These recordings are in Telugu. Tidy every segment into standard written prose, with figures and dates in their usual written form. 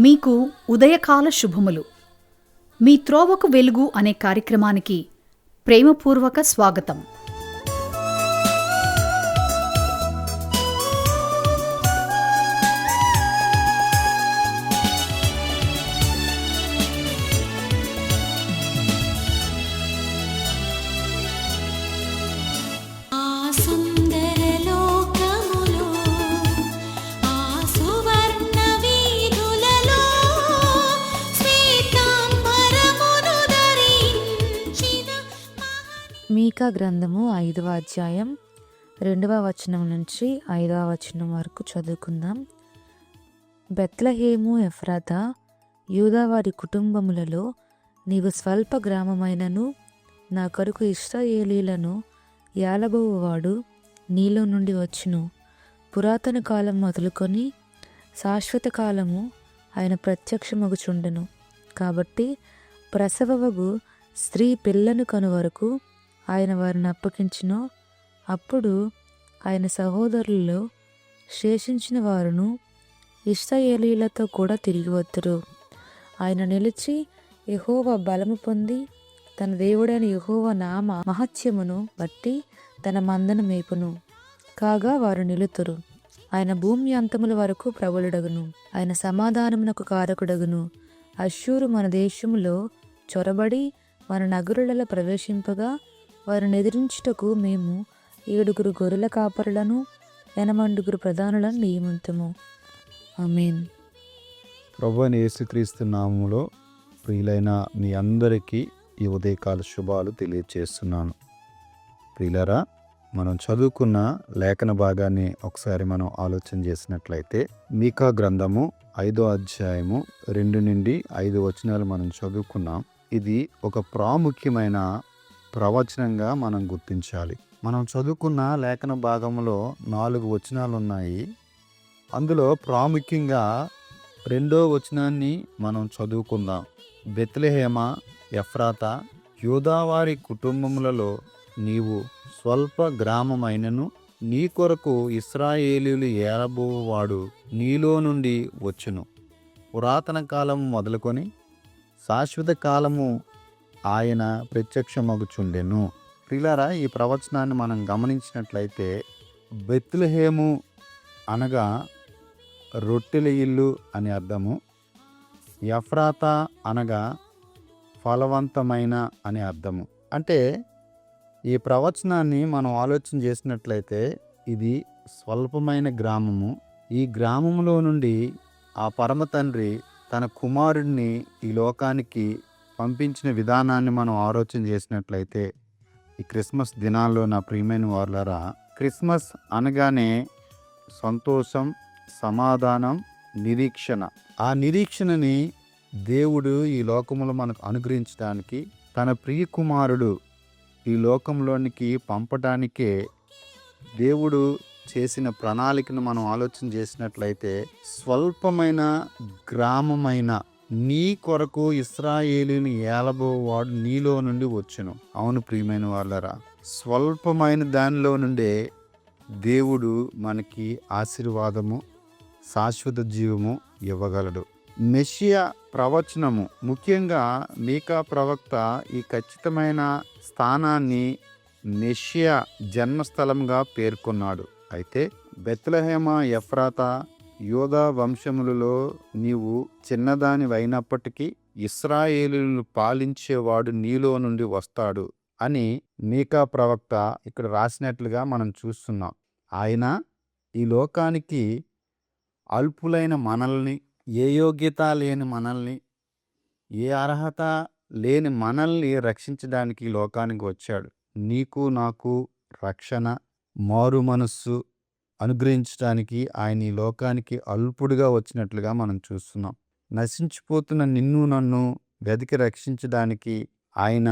మీకు ఉదయకాల శుభములు. మీ త్రోవకు వెలుగు అనే కార్యక్రమానికి ప్రేమపూర్వక స్వాగతం. మీకా గ్రంథము 5వ అధ్యాయం 2వ వచనం నుంచి 5వ వచనం వరకు చదువుకుందాం. బెత్లెహేము ఎఫ్రాతా, యూదా వారి కుటుంబములలో నీవు స్వల్ప గ్రామమైనను నా కొరకు ఇశ్రాయేలీలను ఏలబోవువాడు నీలో నుండి వచ్చును. పురాతన కాలం మొదలుకొని శాశ్వత కాలము ఆయన ప్రత్యక్షమగుచుండెను. కాబట్టి ప్రసవవగు స్త్రీ పిల్లను కను వరకు ఆయన వారిని అప్పగించును. అప్పుడు ఆయన సహోదరులలో శేషించిన వారును ఇశ్రాయేలీలతో కూడా తిరిగి వత్తురు. ఆయన నిలిచి యెహోవా బలము పొంది తన దేవుడైన యెహోవా నామ మహత్యమును బట్టి తన మందను మేపును. కాగా వారు నిలుతురు. ఆయన భూమి అంతముల వరకు ప్రబలుడగును. ఆయన సమాధానమునకు కారకుడగును. అశ్షూరు మన దేశములో చొరబడి మన నగరులలో ప్రవేశింపగా వారిని ఎదిరించుటకు మేము 7 గొర్రెల కాపరులను 8 ప్రధానులను నియమింతుము. ఆమేన్. ప్రభువైన యేసుక్రీస్తు నామములో ప్రియులైన మీ అందరికీ ఈ ఉదయకాల శుభాలు తెలియచేస్తున్నాను. ప్రియులారా, మనం చదువుకున్న లేఖన భాగాన్ని ఒకసారి మనం ఆలోచన చేసినట్లయితే మీకా గ్రంథము 5వ అధ్యాయము 2 నుండి 5 వచనాలు మనం చదువుకున్నాం. ఇది ఒక ప్రాముఖ్యమైన ప్రవచనంగా మనం గుర్తించాలి. మనం చదువుకున్న లేఖన భాగంలో 4 వచనాలు ఉన్నాయి. అందులో ప్రాముఖ్యంగా 2వ వచనాన్ని మనం చదువుకుందాం. బెత్లెహేమ ఎఫ్రాతా, యూదావారి కుటుంబములలో నీవు స్వల్ప గ్రామమైనను నీ కొరకు ఇశ్రాయేలీయులు ఏలబోవాడు నీలో నుండి వచ్చును. పురాతన కాలం మొదలుకొని శాశ్వత కాలము ఆయన ప్రత్యక్షమగుచుండెను. ప్రియులారా, ఈ ప్రవచనాన్ని మనం గమనించినట్లయితే బెత్లెహేము అనగా రొట్టెల ఇల్లు అని అర్థము, ఎఫ్రాతా అనగా ఫలవంతమైన అని అర్థము. అంటే ఈ ప్రవచనాన్ని మనం ఆలోచన చేసినట్లయితే ఇది స్వల్పమైన గ్రామము. ఈ గ్రామంలో నుండి ఆ పరమ తండ్రి తన కుమారుడిని ఈ లోకానికి పంపించిన విధానాన్ని మనం ఆలోచన చేసినట్లయితే ఈ క్రిస్మస్ దినాల్లో నా ప్రియమైన వారులారా, క్రిస్మస్ అనగానే సంతోషం, సమాధానం, నిరీక్షణ. ఆ నిరీక్షణని దేవుడు ఈ లోకములో మనకు అనుగ్రహించడానికి తన ప్రియ కుమారుడు ఈ లోకంలోనికి పంపడానికే దేవుడు చేసిన ప్రణాళికను మనం ఆలోచన చేసినట్లయితే స్వల్పమైన గ్రామమైన నీ కొరకు ఇశ్రాయేలీయుని ఏలబోవాడు నీలో నుండి వచ్చును. అవును ప్రియమైన వాళ్ళరా, స్వల్పమైన దానిలో నుండే దేవుడు మనకి ఆశీర్వాదము, శాశ్వత జీవము ఇవ్వగలడు. మెస్సియా ప్రవచనము, ముఖ్యంగా మీకా ప్రవక్త ఈ ఖచ్చితమైన స్థానాన్ని మెస్సియా జన్మస్థలంగా పేర్కొన్నాడు. అయితే బెత్లెహేమ ఎఫ్రాతా, యూదా వంశములలో నీవు చిన్నదానివైనప్పటికీ ఇశ్రాయేలీయులను పాలించేవాడు నీలో నుండి వస్తాడు అని మీకా ప్రవక్త ఇక్కడ రాసినట్లుగా మనం చూస్తున్నాం. ఆయన ఈ లోకానికి అల్పులైన మనల్ని, ఏ యోగ్యత లేని మనల్ని, ఏ అర్హత లేని మనల్ని రక్షించడానికి ఈ లోకానికి వచ్చాడు. నీకు నాకు రక్షణ, మారు మనస్సు అనుగ్రహించడానికి ఆయన ఈ లోకానికి అల్పుడుగా వచ్చినట్లుగా మనం చూస్తున్నాం. నశించిపోతున్న నిన్ను నన్ను వెతికి రక్షించడానికి ఆయన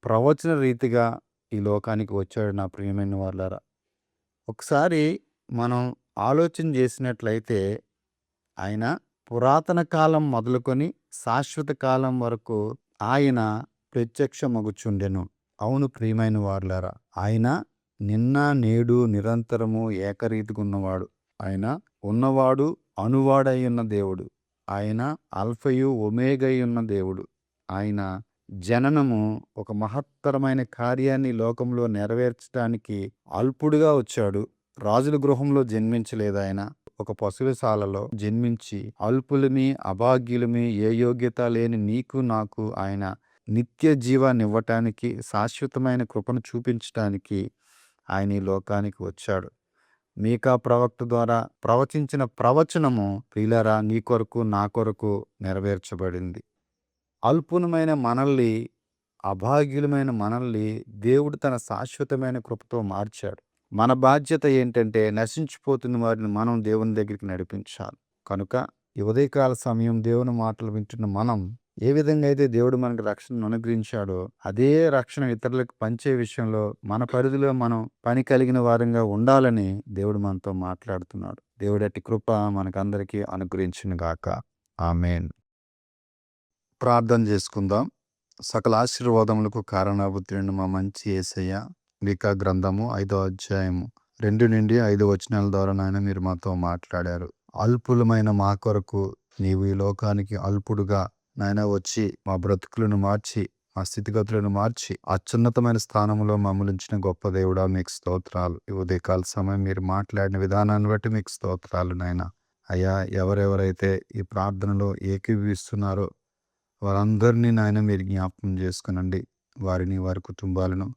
ప్రవచన రీతిగా ఈ లోకానికి వచ్చాడు. నా ప్రియమైన వాళ్ళారా, ఒకసారి మనం ఆలోచన చేసినట్లయితే ఆయన పురాతన కాలం మొదలుకొని శాశ్వత కాలం వరకు ఆయన ప్రత్యక్షమగుచుండెను. అవును ప్రియమైన వాళ్ళారా, ఆయన నిన్న నేడు నిరంతరము ఏకరీతిగా ఉన్నవాడు. ఆయన ఉన్నవాడు అనువాడై ఉన్న దేవుడు. ఆయన అల్ఫయు ఒమేగై ఉన్న దేవుడు. ఆయన జననము ఒక మహత్తరమైన కార్యాన్ని లోకంలో నెరవేర్చడానికి అల్పుడుగా వచ్చాడు. రాజుల గృహంలో జన్మించలేదు ఆయన. ఒక పశువుశాలలో జన్మించి అల్పులమి అభాగ్యులమి ఏ యోగ్యత లేని నీకు నాకు ఆయన నిత్య జీవాన్ని ఇవ్వటానికి, శాశ్వతమైన కృపను చూపించటానికి ఆయన ఈ లోకానికి వచ్చాడు. మీకా ప్రవక్త ద్వారా ప్రవచించిన ప్రవచనము ప్రియులారా నీ కొరకు నా కొరకు నెరవేర్చబడింది. అల్పులమైన మనల్ని, అభాగ్యులమైన మనల్ని దేవుడు తన శాశ్వతమైన కృపతో మార్చాడు. మన బాధ్యత ఏంటంటే నశించిపోతున్న వారిని మనం దేవుని దగ్గరికి నడిపించాలి. కనుక ఈ ఉదయకాల సమయం దేవుని మాటలు వింటున్న మనం ఏ విధంగా అయితే దేవుడు మనకు రక్షణను అనుగ్రహించాడో అదే రక్షణ ఇతరులకు పంచే విషయంలో మన పరిధిలో మనం పని కలిగిన వారంగా ఉండాలని దేవుడు మనతో మాట్లాడుతున్నాడు. దేవుడటి కృప మనకందరికీ అనుగ్రహించును గాక. ఆమేన్. ప్రార్థన చేసుకుందాం. సకల ఆశీర్వాదములకు కారణాభూతుడైన మా మంచి యేసయ్య, మీకా గ్రంథము 5వ అధ్యాయము 2 నుండి 5 వచనాల ద్వారా నాయన మీరు మాతో మాట్లాడారు. అల్పులమైన మా కొరకు నీవు ఈ లోకానికి అల్పుడుగా నాయన వచ్చి మా బ్రతుకులను మార్చి, మా స్థితిగతులను మార్చి అత్యున్నతమైన స్థానంలో మమ్మల్ని ఉంచిన గొప్ప దేవుడా మీకు స్తోత్రాలు. ఈ ఉదయకాల సమయం మీరు మాట్లాడిన విధానాన్ని బట్టి మీకు స్తోత్రాలు నాయన. అయ్యా, ఎవరెవరైతే ఈ ప్రార్థనలో ఏకీభవిస్తున్నారో వారందరినీ నాయన మీరు జ్ఞాపకం చేసుకునండి. వారిని, వారి కుటుంబాలను,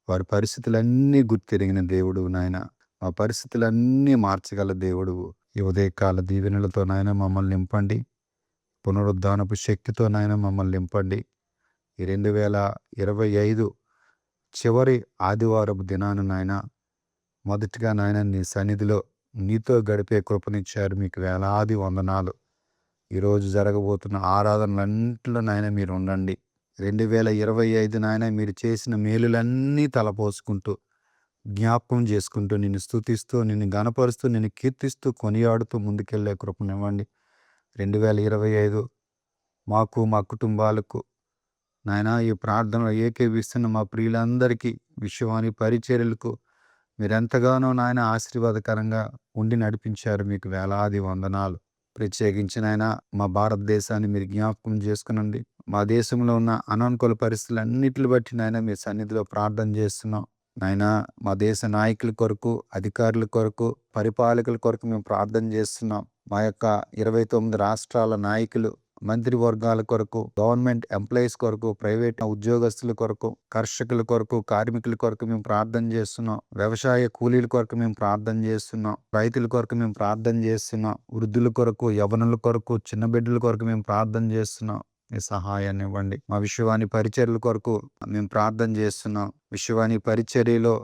వారి పరిస్థితులన్నీ గుర్తిరిగిన దేవుడు నాయన. మా పరిస్థితులన్నీ మార్చగల దేవుడు. ఈ ఉదయకాల దీవెనలతో నాయన మమ్మల్ని నింపండి. పునరుద్ధానపు శక్తితో నాయన మమ్మల్ని నింపండి. ఈ 2025 చివరి ఆదివారపు దినాన నాయన మొదటిగా నాయన నీ సన్నిధిలో నీతో గడిపే కృపనిచ్చారు. మీకు వేలాది వందనాలు. ఈరోజు జరగబోతున్న ఆరాధనలన్నింటిలో నాయన మీరు ఉండండి. 2025 నాయన మీరు చేసిన మేలులన్నీ తలపోసుకుంటూ, జ్ఞాపకం చేసుకుంటూ, నిన్ను స్తుతిస్తూ, నిన్ను గణపరుస్తూ, నిన్ను కీర్తిస్తూ, కొనియాడుతూ ముందుకెళ్లే కృపనివ్వండి. 2025 మాకు, మా కుటుంబాలకు నాయన ఈ ప్రార్థనలో ఏకీభవిస్తున్న మా ప్రియులందరికీ, విశ్వవాణి పరిచర్యలకు మీరెంతగానో నాయన ఆశీర్వాదకరంగా ఉండి నడిపించారు. మీకు వేలాది వందనాలు. ప్రత్యేకించి నాయన మా భారతదేశాన్ని మీరు జ్ఞాపకం చేసుకునండి. మా దేశంలో ఉన్న అనానుకూల పరిస్థితులన్నిటిని బట్టి నాయన మీ సన్నిధిలో ప్రార్థన చేస్తున్నాం. నాయన మా దేశ నాయకుల కొరకు, అధికారుల కొరకు, పరిపాలకుల కొరకు మేము ప్రార్థన చేస్తున్నాం. మా యొక్క 29 రాష్ట్రాల నాయకులు, మంత్రివర్గాల కొరకు, గవర్నమెంట్ ఎంప్లాయీస్ కొరకు, ప్రైవేట్ ఉద్యోగస్తుల కొరకు, కర్షకుల కొరకు, కార్మికుల కొరకు మేము ప్రార్థన చేస్తున్నాం. వ్యవసాయ కూలీల కొరకు మేము ప్రార్థన చేస్తున్నాం. రైతుల కొరకు మేము ప్రార్థన చేస్తున్నాం. వృద్ధుల కొరకు, యవనుల కొరకు, చిన్న బిడ్డల కొరకు మేము ప్రార్థన చేస్తున్నాం. మీ సహాయాన్ని ఇవ్వండి. మా విశ్వవాణి పరిచర్యల కొరకు మేము ప్రార్థన చేస్తున్నాం. విశ్వవాణి పరిచర్యలో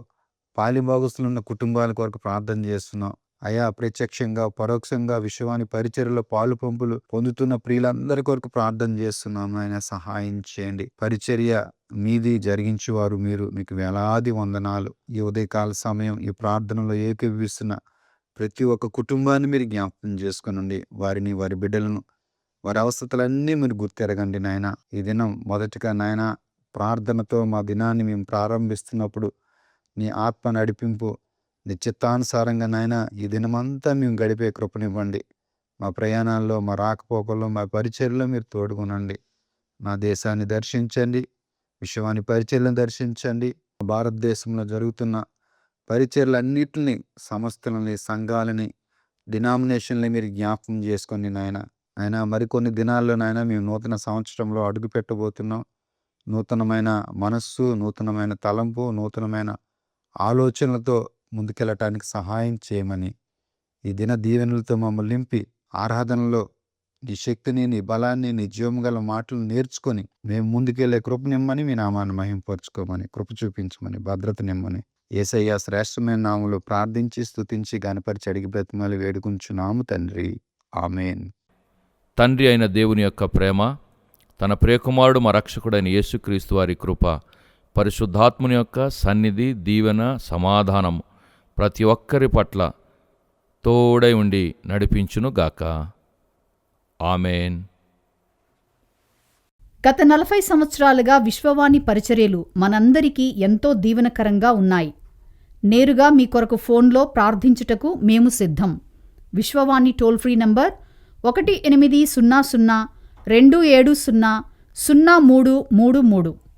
పాలిభాగస్తులున్న కుటుంబాల కొరకు ప్రార్థన చేస్తున్నాం. అయా, ప్రత్యక్షంగా పరోక్షంగా విశ్వవాణి పరిచర్యలో పాలు పంపులు పొందుతున్న ప్రియులందరి కొరకు ప్రార్థన చేస్తున్నాం. ఆయన సహాయం చేయండి. పరిచర్య మీది జరిగించేవారు మీరు. మీకు వేలాది వందనాలు. ఈ ఉదయకాల సమయం ఈ ప్రార్థనలో ఏకీభవిస్తున్న ప్రతి ఒక్క కుటుంబాన్ని మీరు జ్ఞాపకం చేసుకునండి. వారిని, వారి బిడ్డలను, వారి అవసరతలన్నీ మీరు గుర్తెరగండి నాయన. ఈ దినం మొదటిగా నాయన ప్రార్థనతో మా దినాన్ని మేము ప్రారంభిస్తున్నప్పుడు నీ ఆత్మ నడిపింపు, నీ చిత్తానుసారంగా నాయన ఈ దినమంతా మేము గడిపే కృపనివ్వండి. మా ప్రయాణాల్లో, మా రాకపోకల్లో, మా పరిచర్యలో మీరు తోడుగునండి. నా దేశాన్ని దర్శించండి. విశ్వవాణి పరిచర్యలను దర్శించండి. భారతదేశంలో జరుగుతున్న పరిచర్యలన్నిటిని, సంస్థలని, సంఘాలని, డినామినేషన్లని మీరు జ్ఞాపకం చేసుకొని నాయన. ఆయన మరికొన్ని దినాల్లో నాయన మేము నూతన సంవత్సరంలో అడుగు పెట్టబోతున్నాం. నూతనమైన మనస్సు, నూతనమైన తలంపు, నూతనమైన ఆలోచనలతో ముందుకెళ్ళటానికి సహాయం చేయమని, ఈ దిన దీవెనలతో మమ్మల్ని నింపి ఆరాధనలో నీ శక్తిని, నీ బలాన్ని, నీ జీవం గల మాటలు నేర్చుకొని మేము ముందుకెళ్లే కృప నిమ్మని, మీ నామాన్ని మహింపరచుకోమని, కృప చూపించమని, భద్రత నిమ్మని యేసయ్య శ్రేష్టమైన నామములో ప్రార్థించి, స్తుతించి, గణపరిచి, అడిగి బ్రతిమాలి వేడుకుంటున్నాము తండ్రి. ఆమేన్. తండ్రి అయిన దేవుని యొక్క ప్రేమ, తన ప్రియకుమారుడు మా రక్షకుడైన యేసుక్రీస్తు వారి కృప, పరిశుద్ధాత్ముని యొక్క సన్నిధి, దీవెన, సమాధానము ప్రతి ఒక్కరి పట్ల తోడై ఉండి నడిపించునుగాక. ఆమేన్. గత 40 సంవత్సరాలుగా విశ్వవాణి పరిచర్యలు మనందరికీ ఎంతో దీవెనకరంగా ఉన్నాయి. నేరుగా మీ కొరకు ఫోన్లో ప్రార్థించుటకు మేము సిద్ధం. Vishwavani toll free number 1800 2700 0333